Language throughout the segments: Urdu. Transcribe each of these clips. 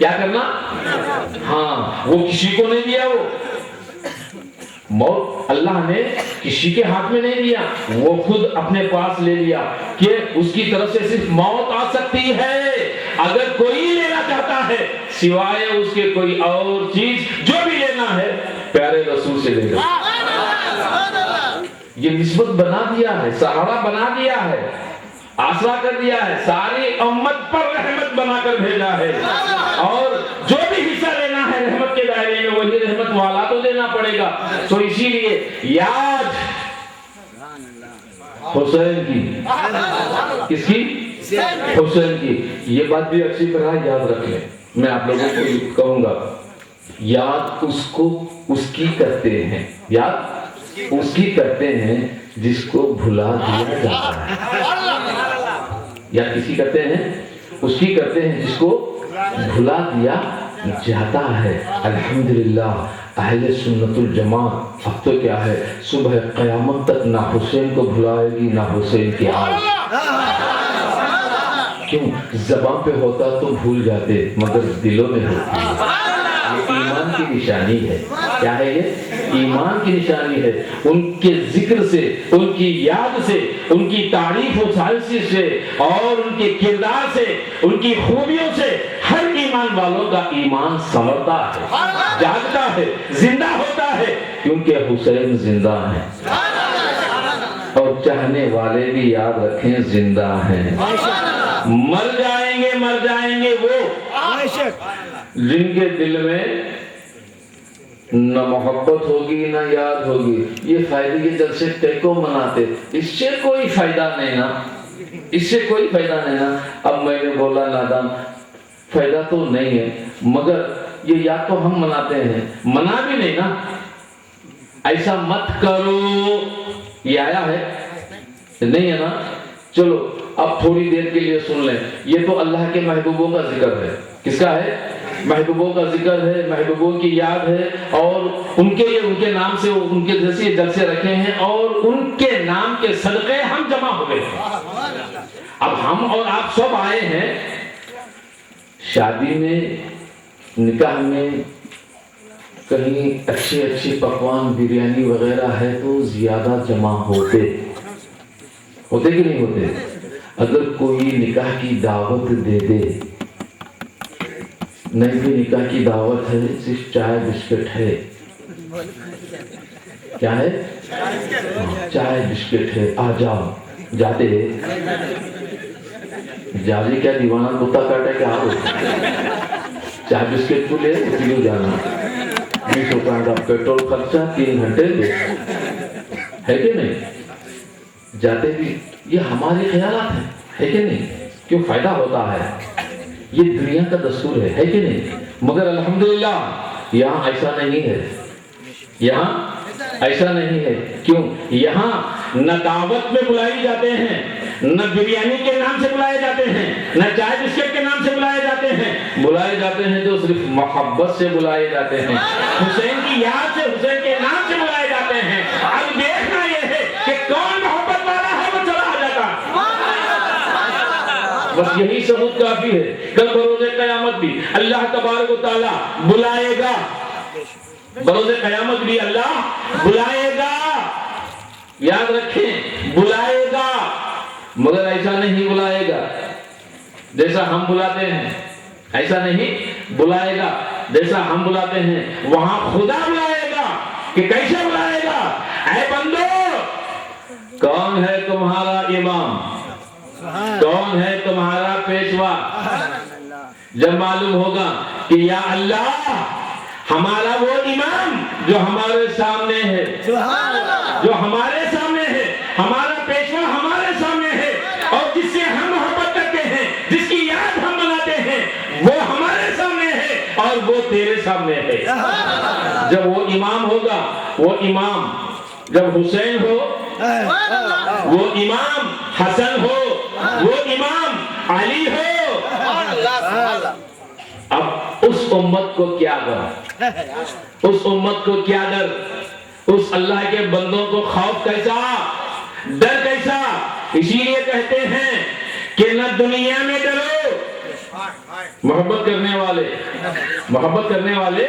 کیا کرنا؟ ہاں، وہ کسی کو نہیں دیا، وہ موت اللہ نے کسی کے ہاتھ میں نہیں دیا، وہ خود اپنے پاس لے لیا کہ اس کی طرف سے صرف موت آ سکتی ہے اگر کوئی لینا چاہتا ہے، سوائے اس کے کوئی اور چیز جو بھی لینا ہے پیارے رسول سے لے لو۔ یہ نسبت بنا دیا ہے، سہارا بنا دیا ہے، آسرا کر دیا ہے، ساری امت پر رحمت بنا کر بھیجا ہے، اور جو بھی حصہ لینا ہے رحمت کے دائرے میں وہی رحمت والا تو دینا پڑے گا۔ تو اسی لیے یاد حسین کی، کس کی؟ حسین کی۔ یہ بات بھی اچھی طرح یاد رکھ لیں، میں آپ لوگوں کو کہوں گا، یاد اس کو اس کی کرتے ہیں، یاد اس کی کرتے ہیں جس کو بھلا دیا جاتا ہے، یا کسی کرتے ہیں اس کی کرتے ہیں جس کو بھلا دیا جاتا ہے۔ الحمدللہ اہل سنت الجماعت اب تو کیا ہے، صبح قیامت تک نہ حسین کو بھلائے گی نہ حسین کی آل۔ کیوں؟ زبان پہ ہوتا تو بھول جاتے مگر دلوں میں ہوتی ہے۔ یہ ایمان کی نشانی ہے۔ کیا ہے یہ؟ ایمان کی نشانی ہے۔ ان کے ذکر سے، ان کی یاد سے، ان کی تعریف و ثالثی سے اور ان کے کردار سے، ان کی خوبیوں سے ہر ایمان والوں کا ایمان سنورتا ہے، جاگتا ہے، زندہ ہوتا ہے، کیونکہ حسین زندہ ہیں، اور چاہنے والے بھی یاد رکھیں زندہ ہیں۔ مر جائیں گے وہ جن کے دل میں نہ محبت ہوگی نہ یاد ہوگی۔ یہ فائدے کے جلسے ٹیکو مناتے، اس سے کوئی فائدہ نہیں نا، اس سے کوئی فائدہ نہیں نا۔ اب میں نے بولا نادان، فائدہ تو نہیں ہے مگر یہ یاد تو ہم مناتے ہیں، منا بھی نہیں نا، ایسا مت کرو، یہ آیا ہے نہیں ہے نا۔ چلو اب تھوڑی دیر کے لیے سن لیں، یہ تو اللہ کے محبوبوں کا ذکر ہے۔ کس کا ہے؟ محبوبوں کا ذکر ہے، محبوبوں کی یاد ہے، اور ان کے نام سے ان کے جیسے جلسے رکھے ہیں، اور ان کے نام کے صدقے ہم جمع ہو گئے۔ اب ہم اور آپ سب آئے ہیں، شادی میں، نکاح میں کہیں اچھے پکوان بریانی وغیرہ ہے تو زیادہ جمع ہوتے کہ نہیں ہوتے؟ اگر کوئی نکاح کی دعوت دے دے، نہیں بھی نکاح کی دعوت ہے، صرف چائے بسکٹ ہے، کیا ہے؟ چائے بسکٹ ہے، آ جاؤ، جاتے جاجی کیا دیوانہ کتا کاٹے کیا آؤ، چائے بسکٹ کو لے کیوں جانا، 20 روپے کا پیٹرول خرچہ، 3 گھنٹے دے، ہے کہ نہیں؟ جاتے بھی، یہ ہمارے خیالات ہیں، ہے کہ نہیں؟ کیوں؟ فائدہ ہوتا ہے، یہ دنیا کا دستور ہے کہ نہیں؟ مگر الحمدللہ یہاں ایسا نہیں ہے، یہاں ایسا نہیں ہے۔ کیوں؟ یہاں نہ دعوت میں بلائی جاتے ہیں، نہ بریانی کے نام سے بلائے جاتے ہیں، نہ چائے بسکٹ کے نام سے بلائے جاتے ہیں جو صرف محبت سے بلائے جاتے ہیں، حسین کی یاد سے، حسین کے نام سے بلائے جاتے ہیں۔ اب دیکھنا یہ ہے کہ کون محبت والا ہے وہ چلا آ جاتا ہے، بس یہی ثبوت کافی ہے۔ کل بروز قیامت بھی اللہ تبارک و تعالیٰ بلائے گا، بروز قیامت بھی اللہ بلائے گا، یاد رکھیں بلائے گا، مگر ایسا نہیں بلائے گا جیسا ہم بلاتے ہیں، ایسا نہیں بلائے گا جیسا ہم بلاتے ہیں۔ وہاں خدا بلائے گا کہ کیسے بلائے گا؟ اے بندو، کون ہے تمہارا امام، کون ہے تمہارا پیشوا؟ جب معلوم ہوگا کہ یا اللہ ہمارا وہ امام جو ہمارے سامنے ہے، جو ہمارے سامنے ہے، ہمارا پیشوا ہمارے سامنے ہے، اور جس سے ہم محبت کرتے ہیں، جس کی یاد ہم مناتے ہیں، وہ ہمارے سامنے ہے اور وہ تیرے سامنے ہے۔ جب وہ امام ہوگا، وہ امام جب حسین ہو، وہ امام حسن ہو، وہ امام علی ہو، اب اس امت کو کیا ڈر، اس امت کو کیا ڈر، اس اللہ کے بندوں کو خوف کیسا، ڈر کیسا؟ اسی لیے کہتے ہیں کہ نہ دنیا میں ڈرو محبت کرنے والے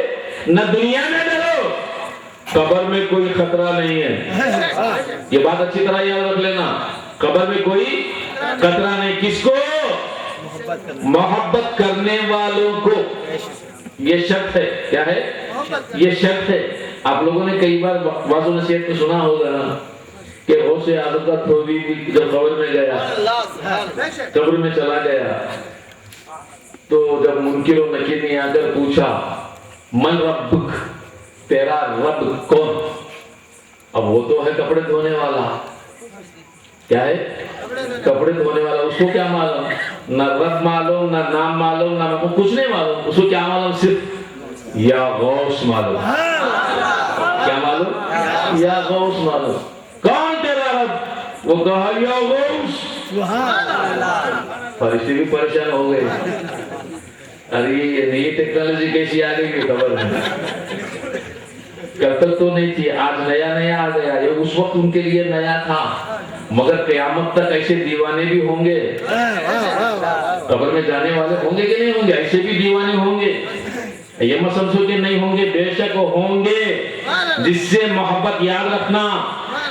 نہ دنیا میں ڈرو، قبر میں کوئی خطرہ نہیں ہے. یہ بات اچھی طرح یاد رکھ لینا، قبر میں کوئی خطرہ نہیں. کس کو؟ محبت کرنے والوں کو. یہ شرط ہے. کیا ہے؟ یہ شرط ہے. آپ لوگوں نے کئی بار واضح نصیحت میں سنا ہوگا نا کہ غوث اعظم کا تھوڑی بھی جب قبر میں گیا، قبر میں چلا گیا، تو جب منکر و نکیر نے آ کر پوچھا من ربک، تیرا رب کون؟ اب وہ تو ہے کپڑے دھونے والا. کیا ہے؟ کپڑے دھونے والا. اس کو کیا معلوم؟ نہ رب معلوم، نہ نام معلوم، نہ کچھ نہیں معلوم. اس کو کیا معلوم؟ صرف یا غوث معلوم. کیا معلوم؟ یا غوث معلوم. کون تیرا رب؟ وہ کہا یا غوث. فرشتے بھی پریشان ہو گئے. ارے یہ نئی ٹیکنالوجی کیسی آ گئی خبر نہیں. کل تک تو نہیں تھی، آج نیا آ گیا. یہ اس وقت ان کے لیے نیا تھا، مگر قیامت تک ایسے دیوانے بھی ہوں گے. قبر میں جانے والے ہوں گے کہ نہیں ہوں گے؟ ایسے بھی دیوانے ہوں گے. یہ مت سمجھو کہ نہیں ہوں گے، بے شک ہوں گے. جس سے محبت، یاد رکھنا،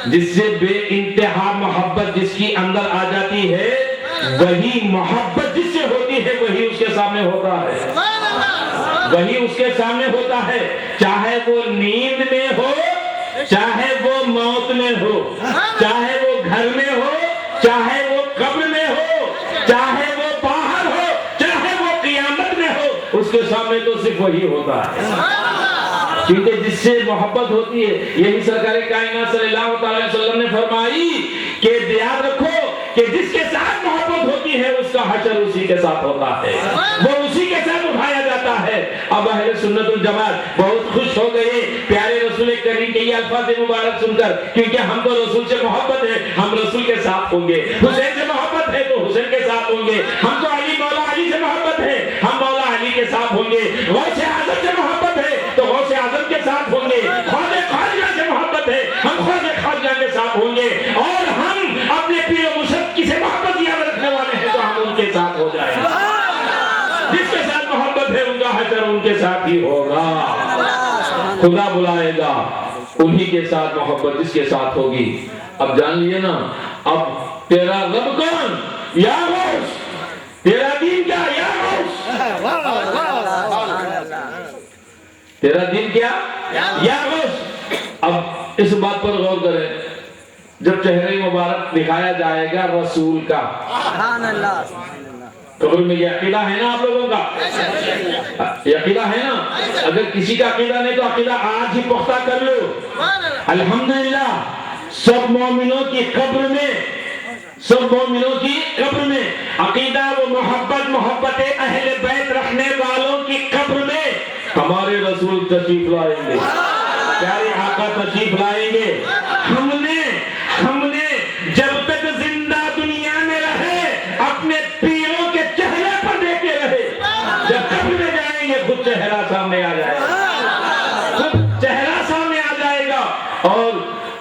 جس سے بے انتہا محبت جس کی اندر آ جاتی ہے، وہی محبت جس سے ہوتی ہے وہی اس کے سامنے ہوتا ہے. وہی اس کے سامنے ہوتا ہے، چاہے وہ نیند میں ہو، چاہے وہ موت میں ہو، چاہے وہ گھر میں ہو، چاہے وہ قبر میں ہو، چاہے وہ باہر ہو، چاہے وہ قیامت میں ہو، اس کے سامنے تو صرف وہی ہوتا ہے. کیونکہ جس سے محبت ہوتی ہے، یہی سرکار کائنات صلی اللہ علیہ وسلم نے فرمائی کہ یاد رکھو کہ جس کے ساتھ محبت ہوتی ہے اس کا حشر اسی کے ساتھ ہوتا ہے، وہ اسی کے ساتھ اٹھایا جاتا ہے. اب اہل سنت الجماعت بہت خوش ہو گئے پیارے رسول کریم کے یہ الفاظ مبارک سن کر، کیونکہ ہم تو رسول سے محبت ہے، ہم رسول کے ساتھ ہوں گے. حسین سے محبت ہے تو حسین کے ساتھ ہوں گے. ہم تو علی، مولا علی سے محبت ہے، ہم مولا علی کے ساتھ ہوں گے. غوث اعظم سے محبت ہے تو غوث اعظم کے ساتھ ہوں گے. خواجہ خواجہ سے محبت ہے، ہم خواجہ خواجہ کے ساتھ ہوں گے. اور ہم اپنے پیر و مرشد سے محبت یاد رکھنے والے ہیں تو ہم ان کے ساتھ ہو جائیں گے. جس کے ساتھ محبت ہے ان کا حشر ان کے ساتھ ہی ہوگا. خدا بلائے گا انہی کے ساتھ محبت جس کے ساتھ ہوگی. اب جان لیے نا، اب تیرا رب کون؟ یا غوث. تیرا دین کیا؟ یا غوث. تیرا دین کیا؟ یا غوث. اب اس بات پر غور کریں، جب چہرے مبارک دکھایا جائے گا رسول کا، قبر میں یہ عقیدہ ہے نا آپ لوگوں کا؟ یہ عقیدہ ہے نا؟ اگر کسی کا عقیدہ نہیں تو عقیدہ آج ہی پختہ کر لو. الحمدللہ سب مومنوں کی قبر میں، سب مومنوں کی قبر میں عقیدہ و محبت اہل بیت رکھنے والوں کی قبر میں ہمارے رسول تشریف لائیں گے، پیارے آقا تشریف لائیں گے. ہم نے جب تک زندہ دنیا میں رہے اپنے پیروں کے چہرے پر دیکھتے رہے. جب قبر میں جائیں گے خود چہرہ سامنے آ جائے گا، خود چہرہ سامنے آ جائے گا. اور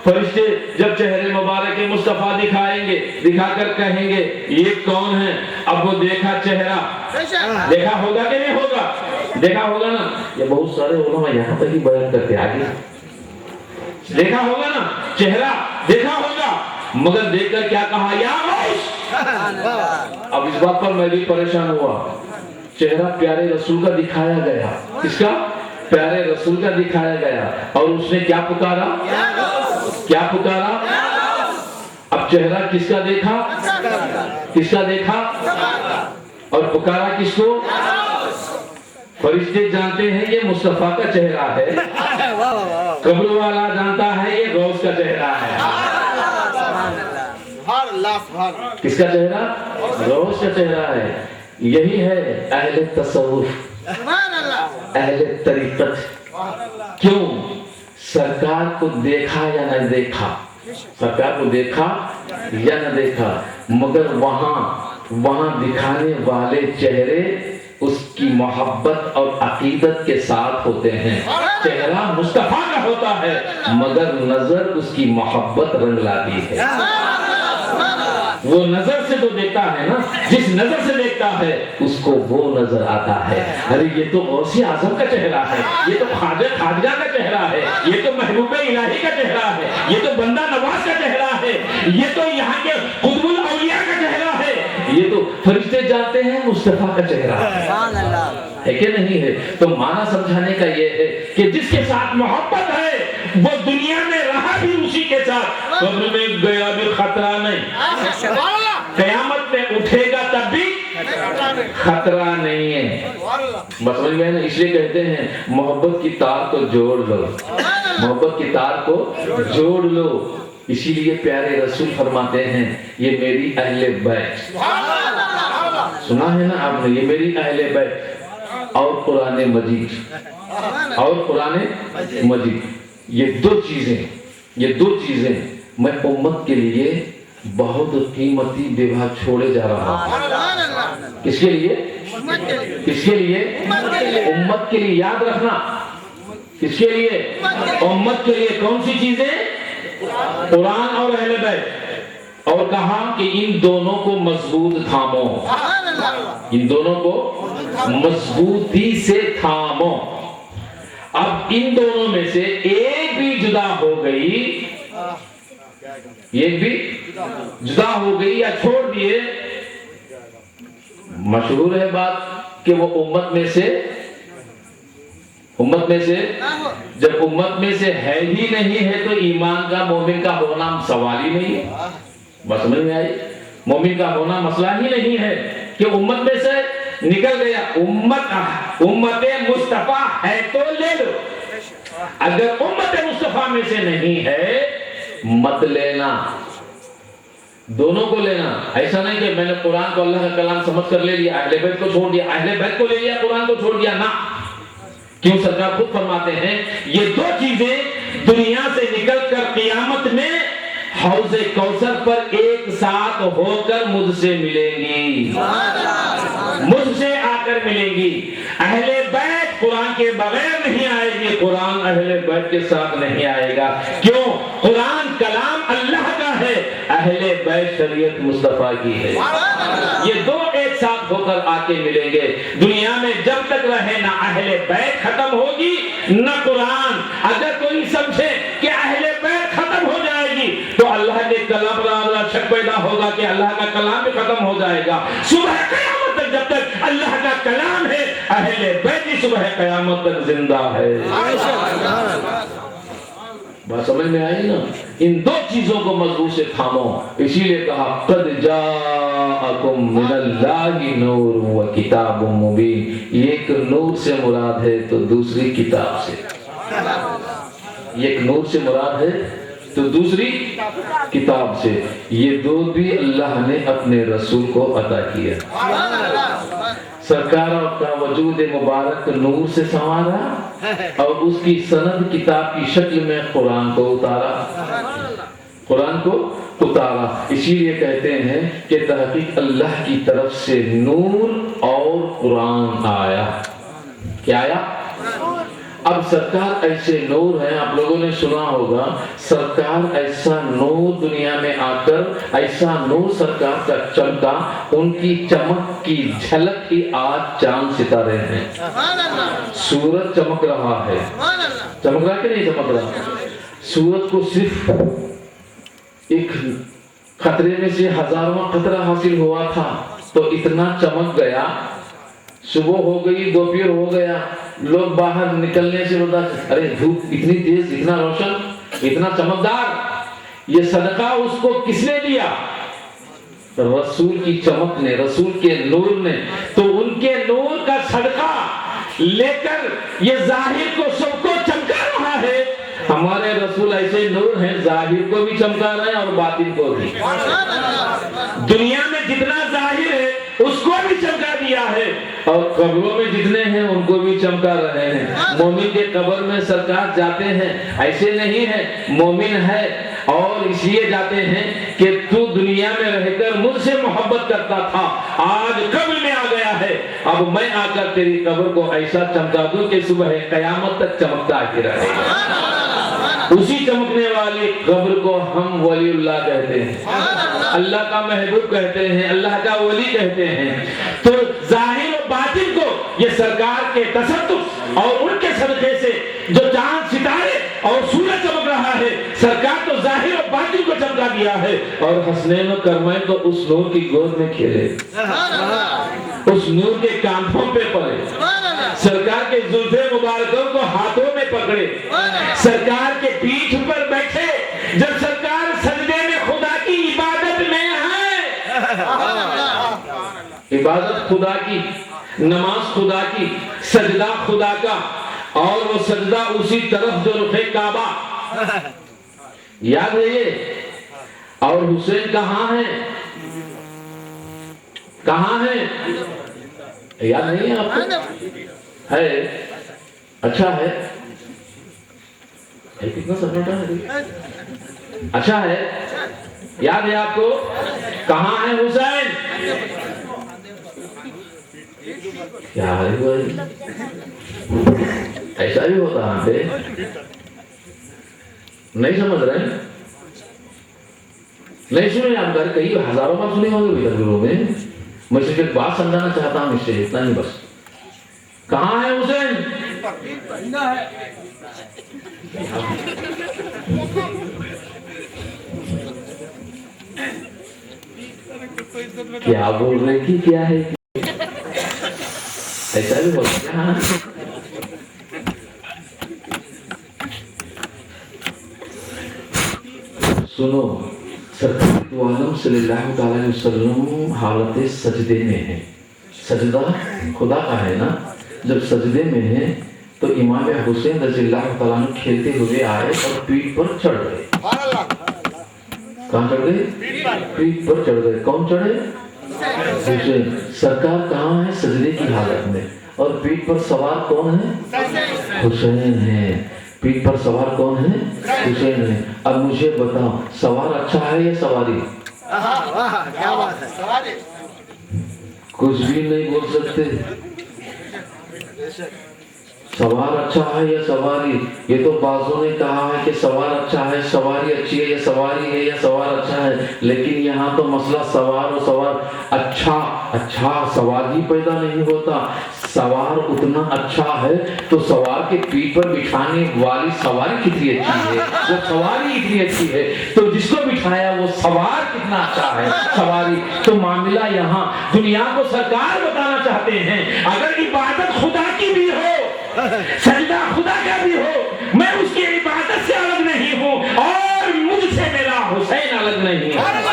فرشتے جب چہرے مبارک مصطفیٰ دکھائیں گے، دکھا کر کہیں گے یہ کون ہے؟ اب وہ دیکھا چہرہ، دیکھا ہوگا کہ نہیں ہوگا؟ دیکھا ہوگا نا. یہ بہت سارے علماء یہاں تک ہی بیان کرتے آگے. دیکھا ہوگا نا، چہرہ دیکھا ہوگا، مگر دیکھ کر کیا کہا؟ یا غوث. اب اس بات پر میں بھی پریشان ہوا. چہرہ پیارے رسول کا دکھایا گیا. کس کا؟ پیارے رسول کا دکھایا گیا. اور اس نے کیا پکارا؟ کیا پکارا؟ اب چہرہ کس کا دیکھا؟ کس کا دیکھا؟ اور پکارا کس کو؟ فرشتے جانتے ہیں یہ مصطفیٰ کا چہرہ ہے، قبر والا جانتا ہے یہ غوث کا چہرہ ہے. کس کا چہرہ؟ غوث کا چہرہ ہے. یہی ہے اہل تصوف، اہل طریقت. کیوں؟ سرکار کو دیکھا یا نہ دیکھا، سرکار کو دیکھا یا نہ دیکھا، مگر وہاں دکھانے والے چہرے اس کی محبت اور عقیدت کے ساتھ ہوتے ہیں. چہرہ مصطفیٰ کا ہوتا ہے مگر نظر اس کی محبت رنگ لاتی ہے. وہ نظر سے تو دیکھتا ہے نا، جس نظر سے دیکھتا ہے اس کو وہ نظر آتا ہے۔ ارے یہ تو غوث اعظم کا چہرہ ہے، یہ تو خواجہ خواجہ کا چہرہ ہے، یہ تو محبوب الہی کا چہرہ ہے، یہ تو بندہ نواز کا چہرہ ہے، یہ تو یہاں کے قطب الاولیاء کا چہرہ ہے، یہ تو فرشتے جانتے ہیں مصطفیٰ کا چہرہ ہے کہ نہیں ہے؟ تو معنی سمجھانے کا یہ ہے کہ جس کے ساتھ محبت ہے وہ دنیا میں رہا بھی اسی کے ساتھ، قبر میں گیا بھی خطرہ نہیں، قیامت میں اٹھے گا تب بھی خطرہ نہیں ہے۔ بس سمجھ گئے نا؟ اس لیے کہتے ہیں محبت کی تار کو جوڑ لو، محبت کی تار کو جوڑ لو۔ اسی لیے پیارے رسول فرماتے ہیں یہ میری اہل بیت، سنا ہے نا آپ نے، یہ میری اہل بیت اور قرآن مجید، اور قرآن مجید، یہ دو چیزیں میں امت کے لیے بہت قیمتی بے چھوڑے جا رہا ہوں۔ کس کے لیے؟ کس کے لیے؟ امت کے لیے۔ یاد رکھنا، کس کے لیے؟ امت کے لیے۔ کون سی چیزیں؟ قرآن اور اہل بیت، اور کہا کہ ان دونوں کو مضبوط تھامو، ان دونوں کو مضبوطی سے تھامو۔ اب ان دونوں میں سے ایک بھی جدا ہو گئی، ایک بھی جدا ہو گئی یا چھوڑ دیے، مشہور ہے بات کہ وہ امت میں سے جب امت میں سے ہے ہی نہیں ہے تو ایمان کا، مومن کا ہونا سوال ہی نہیں ہے۔ بس سمجھ میں آئی؟ مومن کا ہونا مسئلہ ہی نہیں ہے کہ امت میں سے نکل گیا۔ امت مصطفیٰ ہے تو لے لو، اگر امت مصطفیٰ میں سے نہیں ہے مت لینا، دونوں کو لینا۔ ایسا نہیں کہ میں نے قرآن کو اللہ کا کلام سمجھ کر لے لیا، اہل بیت کو چھوڑ دیا، اہل بیت کو لے لیا، قرآن کو چھوڑ دیا، نہ۔ کیوں؟ سرکار خود فرماتے ہیں یہ دو چیزیں دنیا سے نکل کر قیامت میں حوض کوثر پر ایک ساتھ ہو کر مجھ سے ملیں گی، مجھ سے آ کر ملیں گی۔ اہل بیت قرآن کے بغیر نہیں آئے گی، قرآن اہل بیت کے ساتھ نہیں آئے گا۔ کیوں؟ قرآن کلام اللہ کا ہے، اہل بیت شریعت مصطفیٰ کی ہے۔ یہ دو ایک ساتھ ہو کر آ کے ملیں گے۔ دنیا میں جب تک رہے نہ اہل بیت ختم ہوگی نہ قرآن۔ اگر کوئی سمجھے کہ اہل بیت ختم ہو جائے گی تو اللہ کے کلام پر شک پیدا ہوگا کہ اللہ کا کلام بھی ختم ہو جائے گا۔ صبح قیامت تک جب تک اللہ کا کلام ہے اہل بیت ہی صبح قیامت تک زندہ ہے۔ بات سمجھ میں آئی نا؟ ان دو چیزوں کو مضبوط سے تھامو۔ اسی لیے کہا قد جاءکم من اللہ نور و کتاب مبین۔ ایک نور سے مراد ہے تو دوسری کتاب سے، ایک نور سے مراد ہے تو دوسری کتاب سے۔ یہ دو بھی اللہ نے اپنے رسول کو عطا کیا۔ سرکار کا وجود مبارک نور سے سنوارا اور اس کی سند کتاب کی شکل میں قرآن کو اتارا۔ اسی لیے کہتے ہیں کہ تحقیق اللہ کی طرف سے نور اور قرآن آیا۔ کیا آیا؟ اب سرکار ایسے نور ہیں، آپ لوگوں نے سنا ہوگا سرکار ایسا نور دنیا میں آ کر، ایسا نور سرکار کا چمکا، ان کی چمک کی جھلک ہی آج چاند ستارے ہیں۔ سورج چمک رہا ہے، چمک رہا کہ نہیں چمک رہا؟ سورج کو صرف ایک خطرے میں سے ہزارواں خطرہ حاصل ہوا تھا تو اتنا چمک گیا، صبح ہو گئی، دوپہر ہو گیا، لوگ باہر نکلنے سے ہوتا ارے دھوپ اتنی تیز، اتنا روشن، اتنا چمکدار، یہ صدقہ اس کو کس نے دیا؟ رسول کی چمک نے، رسول کے نور نے۔ تو ان کے نور کا صدقہ لے کر یہ ظاہر کو سب کو چمکا رہا ہے۔ ہمارے رسول ایسے نور ہیں، ظاہر کو بھی چمکا رہے ہیں اور باطن کو بھی۔ دنیا میں جتنا ظاہر ہے اس کو بھی چمکا دیا ہے، اور قبروں میں جتنے ہیں ان کو بھی چمکا رہے ہیں۔ مومن کے قبر میں سرکار جاتے ہیں، ایسے نہیں ہے مومن ہے اور اس لیے جاتے ہیں کہ تو دنیا میں رہ کر مجھ سے محبت کرتا تھا، آج قبر میں آ گیا ہے، اب میں آ کر تیری قبر کو ایسا چمکا دوں کہ صبح قیامت تک چمکتا ہی رہے گا۔ اسی چمکنے والی قبر کو ہم ولی اللہ کہتے ہیں، اللہ کا محبوب کہتے ہیں، اللہ کا ولی کہتے ہیں۔ تو ظاہر و باطن کو یہ سرکار کے تصدق اور ان کے صدقے سے جو چاند ستارے اور سورج چمک رہا ہے، سرکار تو ظاہر و باطن کو چمکا دیا ہے، اور حسنین و کرمین کو اس نور کی گود میں کھیلے، اس نور کے کانٹھوں پہ پڑے، سرکار کے زلفے مبارکوں کو ہاتھوں میں پکڑے، سرکار کے پیٹھ پر بیٹھے، جب سرکار سجدے میں خدا کی عبادت میں ہے، عبادت خدا کی، نماز خدا کی، سجدہ خدا کا، اور وہ سجدہ اسی طرف جو رخ کعبہ، یاد ہے یہ؟ اور حسین کہاں ہے؟ کہاں ہے؟ یاد نہیں ہے آپ کو؟ ہے، اچھا ہے، کتنا سمجھتا ہے؟ اچھا ہے، یاد ہے آپ کو؟ کہاں ہے حسین؟ کیا ہے بھائی؟ ایسا بھی ہوتا ہاں پہ نہیں سمجھ رہے؟ نہیں سنے آپ گھر کئی ہزاروں بار سنے ہوں گے گھروں میں، میں صرف ایک بات سمجھانا چاہتا ہوں اس سے، اتنا ہی بس۔ کہاں ہے حسین؟ کیا بول رہے کہ کیا ہے؟ ایسا بھی ہوتا ہے؟ سنو، سرکار عالم صلی اللہ علیہ وسلم حالت سجدے میں ہے، سجدہ خدا کا ہے نا، جب سجدے میں ہے تو امام حسین رضی اللہ تعالیٰ عنہ کھیلتے ہوئے آئے اور پیٹھ پر چڑھ گئے۔ کہاں چڑھ گئے؟ پیٹھ پر چڑھ گئے۔ کون چڑھے؟ حسین۔ سرکار کہاں ہے؟ سجدے کی حالت میں، اور پیٹھ پر سوار کون ہے؟ حسین ہے۔ پیٹھ پر سوار کون ہے؟ حسین ہے۔ اب مجھے بتاؤ، سوار اچھا ہے یا سواری؟ کچھ بھی نہیں بول سکتے۔ سوار اچھا ہے یا سواری؟ یہ تو بعضوں نے کہا ہے کہ سوار اچھا ہے، سواری اچھی ہے، یا سواری ہے یا سوار اچھا ہے، لیکن یہاں تو مسئلہ سوار و سوار اچھا سوار ہی پیدا نہیں ہوتا۔ سوار اتنا اچھا ہے تو سوار کے پیٹھ پر بٹھانے والی سواری کتنی اچھی ہے، وہ سواری اتنی اچھی ہے، تو جس کو بٹھایا وہ سوار کتنا اچھا ہے، سواری۔ تو معاملہ یہاں دنیا کو سرکار بتانا چاہتے ہیں، اگر عبادت خدا کی بھی ہو، سجدہ خدا کا بھی ہو، میں اس کی عبادت سے الگ نہیں ہوں، اور مجھ سے میرا حسین الگ نہیں ہے۔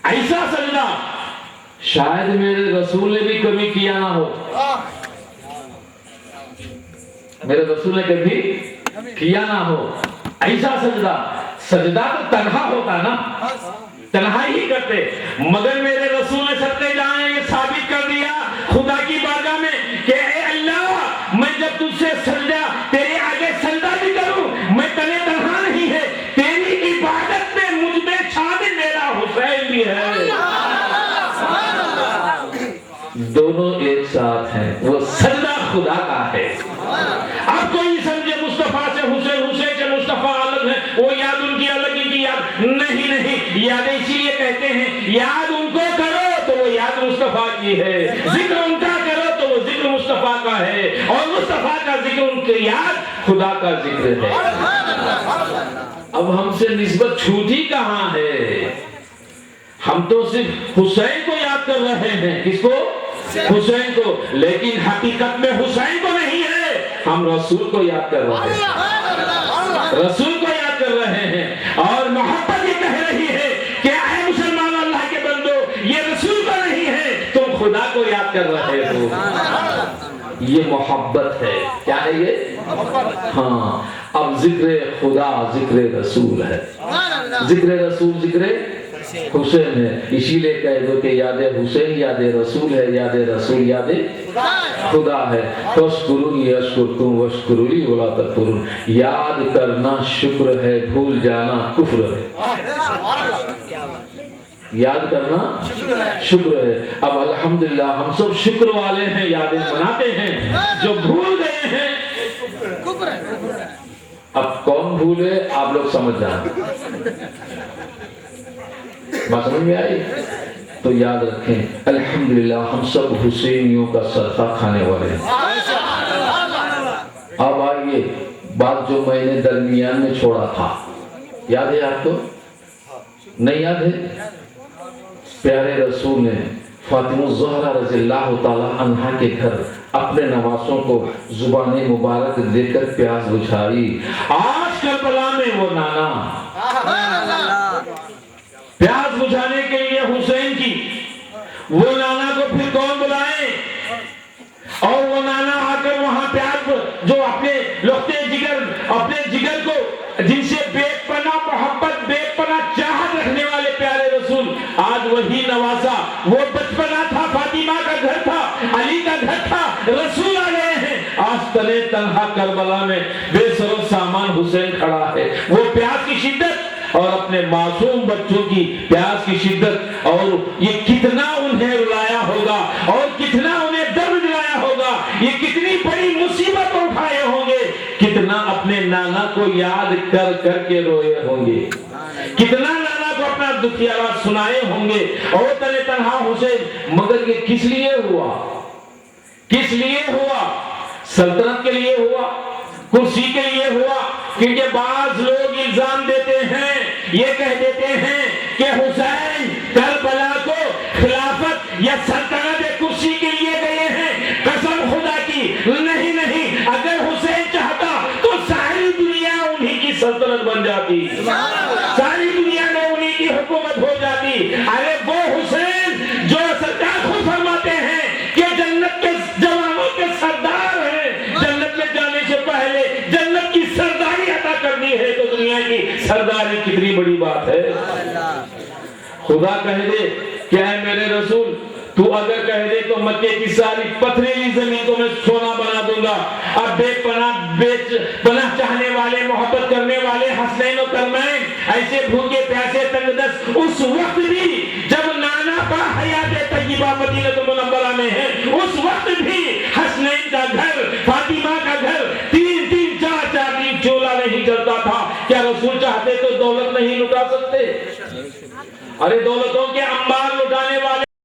ایسا سجدہ شاید میرے رسول نے بھی کبھی کیا نہ ہو، میرے رسول نے کبھی کیا نہ ہو ایسا سجدہ۔ سجدہ تو تنہا ہوتا نا، تنہا ہی کرتے، مگر میرے رسول نے صدقے جائیں یہ ثابت کر دیا خدا کی بارگاہ میں کہ اے اللہ، میں جب تجھ سے سجدہ تیرے آگے سجدہ بھی کروں، میں تنے تنہا نہیں ہے، تیری عبادت میں مجھ میں شامل میرا حسین بھی ہے۔ دونوں ایک ساتھ ہیں، وہ سجدہ خدا کا ہے۔ اب کوئی سمجھے مصطفیٰ سے حسین، حسین سے مصطفیٰ الگ ہے، وہ یاد ان کی الگ ہی کی یاد نہیں، یاد اسی لیے کہتے ہیں یاد ان کو کرو تو وہ یاد مصطفیٰ کی ہے، ذکر ان کا کرو تو وہ ذکر مصطفیٰ کا ہے، اور مصطفیٰ کا ذکر ان کی یاد خدا کا ذکر ہے۔ اب ہم سے نسبت چھوٹی کہاں ہے؟ ہم تو صرف حسین کو یاد کر رہے ہیں۔ کس کو؟ حسین کو، لیکن حقیقت میں حسین کو نہیں ہے، ہم رسول کو یاد کر رہے ہیں، رسول کو یاد کر رہے ہیں، اور محبت یہ کہہ رہی ہے کہ اے مسلمان اللہ کے بندو، یہ رسول کو نہیں ہے، تم خدا کو یاد کر رہے ہو۔ یہ محبت ہے۔ کیا ہے یہ؟ ہاں۔ اب ذکر خدا ذکر رسول ہے، ذکر رسول ذکر حسین ہے، اسی لیے کہہ دو کہ یاد حسین یاد رسول ہے، یاد رسول یاد خدا ہے۔ فَاشْكُرُونِي أَشْكُرْكُمْ وَاشْكُرُوا لِي وَلَا تَكْفُرُونَ۔ یاد کرنا شکر ہے، بھول جانا کفر ہے۔ یاد کرنا شکر ہے. اب الحمدللہ ہم سب شکر والے ہیں, یادیں مناتے ہیں. جو بھول گئے ہیں اب کون بھولے آپ لوگ سمجھ جائیں. بات سمجھ میں آئی؟ تو یاد رکھیں الحمدللہ ہم سب حسینیوں کا صدقہ کھانے والے ہیں. اب آئیے بات جو میں نے درمیان میں چھوڑا تھا, یاد ہے آپ کو؟ نہیں یاد ہے؟ پیارے رسول نے فاطمہ الزہرا رضی اللہ تعالی عنہا کے گھر اپنے نواسوں کو زبان مبارک دے کر پیاس بجھائی. آج کربلا میں وہ نانا پیاس بجھانے کے لیے حسین کی, وہ نانا کو پھر کون بلائے؟ اور وہ نانا آ کر وہاں پیاس جو اپنے لوٹے جگر, اپنے جگر کو جن سے بے پناہ محبت, بے پناہ چاہت رکھنے والے پیارے رسول, آج وہی نواسا, وہ بچپنا تھا, فاطمہ کا گھر تھا, علی کا گھر تھا, رسول آ گئے ہیں. آج تنے تنہا کربلا میں بے سر و سامان حسین کھڑا ہے. وہ پیاس کی شدت اور اپنے معصوم بچوں کی پیاس کی شدت, اور یہ کتنا انہیں رلایا ہوگا اور کتنا انہیں درد دلایا ہوگا, یہ کتنی بڑی مصیبت اٹھائے ہوں گے, کتنا اپنے نانا کو یاد کر کر کے روئے ہوں گے, کتنا نانا کو اپنا دکھیارا سنائے ہوں گے. اور تنے تنہا حسین, مگر یہ کس لیے ہوا؟ کس لیے ہوا؟ سلطنت کے لیے ہوا, کرسی کے لیے ہوا؟ کیونکہ بعض لوگ الزام دیتے ہیں, یہ کہہ دیتے ہیں کہ حسین کربلا کو خلافت یا سلطنت کرسی کے لیے گئے ہیں. قسم خدا کی نہیں نہیں, اگر حسین چاہتا تو ساری دنیا انہی کی سلطنت بن جاتی, ساری دنیا میں انہی کی حکومت ہو جاتی. ارے وہ حسین جو سرکار خود فرماتے ہیں کہ جنت کے جوانوں کے سردار ہیں, جنت میں جانے سے پہلے جنت کی سرداری عطا کرنی ہے تو دنیا کی سرداری کتنی بڑی بات ہے. خدا کہہ دے کہ اے میرے رسول, تو اگر کہہ دے تو مکے کی ساری پتھریلی زمین کو میں سونا بنا دوں گا. اب بے پناہ چاہنے والے, محبت کرنے والے حسنین و کرمین, ایسے بھوکے پیاسے تنگ دست اس وقت بھی جب نانا با حیات طیبہ مدینہ منورہ میں ہے, اس وقت بھی حسنین کا گھر, فاطمہ کا گھر 3-3 4-4 دن چولہا نہیں جلتا تھا. کیا رسول چاہتے تو دولت نہیں لٹا سکتے؟ ارے دولتوں کے انبار لٹانے والے